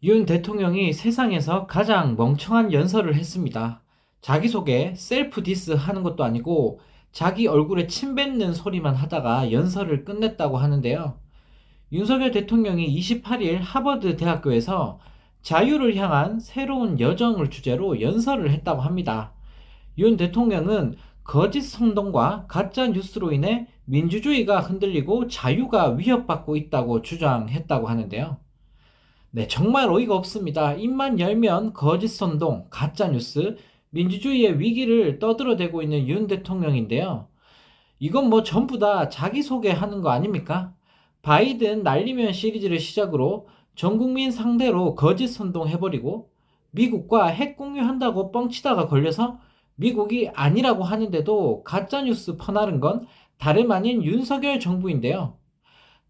윤 대통령이 세상에서 가장 멍청한 연설을 했습니다. 자기소개, 셀프 디스 하는 것도 아니고 자기 얼굴에 침 뱉는 소리만 하다가 연설을 끝냈다고 하는데요. 윤석열 대통령이 28일 하버드 대학교에서 자유를 향한 새로운 여정을 주제로 연설을 했다고 합니다. 윤 대통령은 거짓 선동과 가짜 뉴스로 인해 민주주의가 흔들리고 자유가 위협받고 있다고 주장했다고 하는데요. 네, 정말 어이가 없습니다. 입만 열면 거짓 선동, 가짜 뉴스, 민주주의의 위기를 떠들어대고 있는 윤 대통령인데요. 이건 뭐 전부 다 자기소개하는 거 아닙니까? 바이든 날리면 시리즈를 시작으로 전 국민 상대로 거짓 선동해버리고 미국과 핵 공유한다고 뻥치다가 걸려서 미국이 아니라고 하는데도 가짜뉴스 퍼나른 건 다름 아닌 윤석열 정부인데요.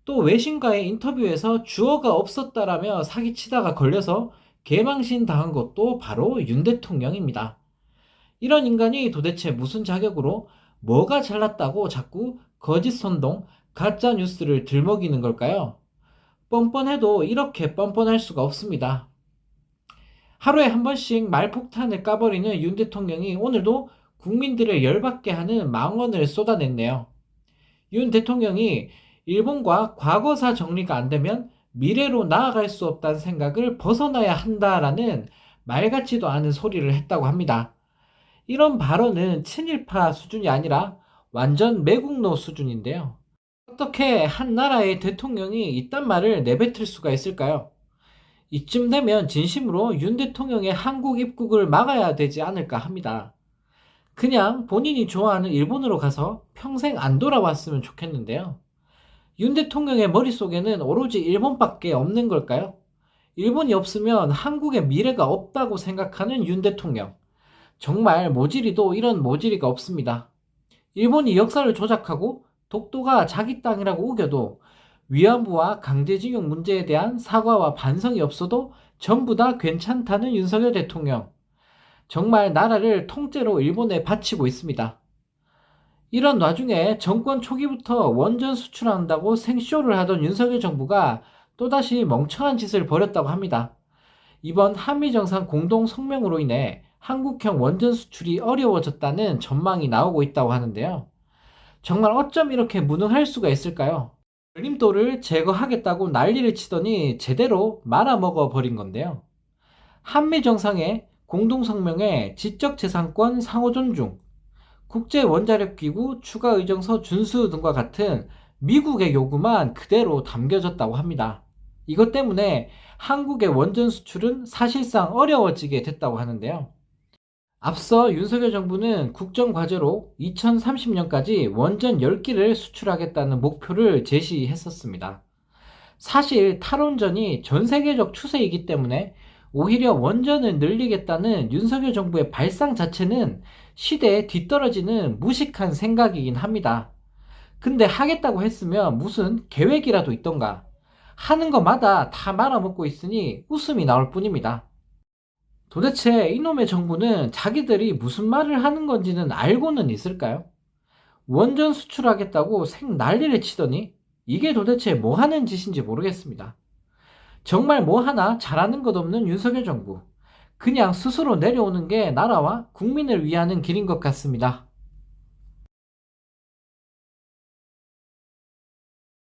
또 외신과의 인터뷰에서 주어가 없었다라며 사기치다가 걸려서 개망신 당한 것도 바로 윤 대통령입니다. 이런 인간이 도대체 무슨 자격으로 뭐가 잘났다고 자꾸 거짓 선동, 가짜 뉴스를 들먹이는 걸까요? 뻔뻔해도 이렇게 뻔뻔할 수가 없습니다. 하루에 한 번씩 말폭탄을 까버리는 윤 대통령이 오늘도 국민들을 열받게 하는 망언을 쏟아냈네요. 윤 대통령이 일본과 과거사 정리가 안 되면 미래로 나아갈 수 없다는 생각을 벗어나야 한다라는 말 같지도 않은 소리를 했다고 합니다. 이런 발언은 친일파 수준이 아니라 완전 매국노 수준인데요. 어떻게 한 나라의 대통령이 이딴 말을 내뱉을 수가 있을까요? 이쯤 되면 진심으로 윤 대통령의 한국 입국을 막아야 되지 않을까 합니다. 그냥 본인이 좋아하는 일본으로 가서 평생 안 돌아왔으면 좋겠는데요. 윤 대통령의 머릿속에는 오로지 일본밖에 없는 걸까요? 일본이 없으면 한국의 미래가 없다고 생각하는 윤 대통령. 정말 모질이도 이런 모질이가 없습니다. 일본이 역사를 조작하고 독도가 자기 땅이라고 우겨도 위안부와 강제징용 문제에 대한 사과와 반성이 없어도 전부 다 괜찮다는 윤석열 대통령. 정말 나라를 통째로 일본에 바치고 있습니다. 이런 와중에 정권 초기부터 원전 수출한다고 생쇼를 하던 윤석열 정부가 또다시 멍청한 짓을 벌였다고 합니다. 이번 한미정상 공동 성명으로 인해 한국형 원전 수출이 어려워졌다는 전망이 나오고 있다고 하는데요. 정말 어쩜 이렇게 무능할 수가 있을까요? 걸림돌을 제거하겠다고 난리를 치더니 제대로 말아먹어 버린 건데요. 한미정상의 공동성명에 지적재산권 상호 존중, 국제원자력기구 추가의정서 준수 등과 같은 미국의 요구만 그대로 담겨졌다고 합니다. 이것 때문에 한국의 원전 수출은 사실상 어려워지게 됐다고 하는데요. 앞서 윤석열 정부는 국정과제로 2030년까지 원전 10기를 수출하겠다는 목표를 제시했었습니다. 사실 탈원전이 전 세계적 추세이기 때문에 오히려 원전을 늘리겠다는 윤석열 정부의 발상 자체는 시대에 뒤떨어지는 무식한 생각이긴 합니다. 근데 하겠다고 했으면 무슨 계획이라도 있던가. 하는 것마다 다 말아먹고 있으니 웃음이 나올 뿐입니다. 도대체 이놈의 정부는 자기들이 무슨 말을 하는 건지는 알고는 있을까요? 원전 수출하겠다고 생 난리를 치더니 이게 도대체 뭐 하는 짓인지 모르겠습니다. 정말 뭐 하나 잘하는 것 없는 윤석열 정부. 그냥 스스로 내려오는 게 나라와 국민을 위하는 길인 것 같습니다.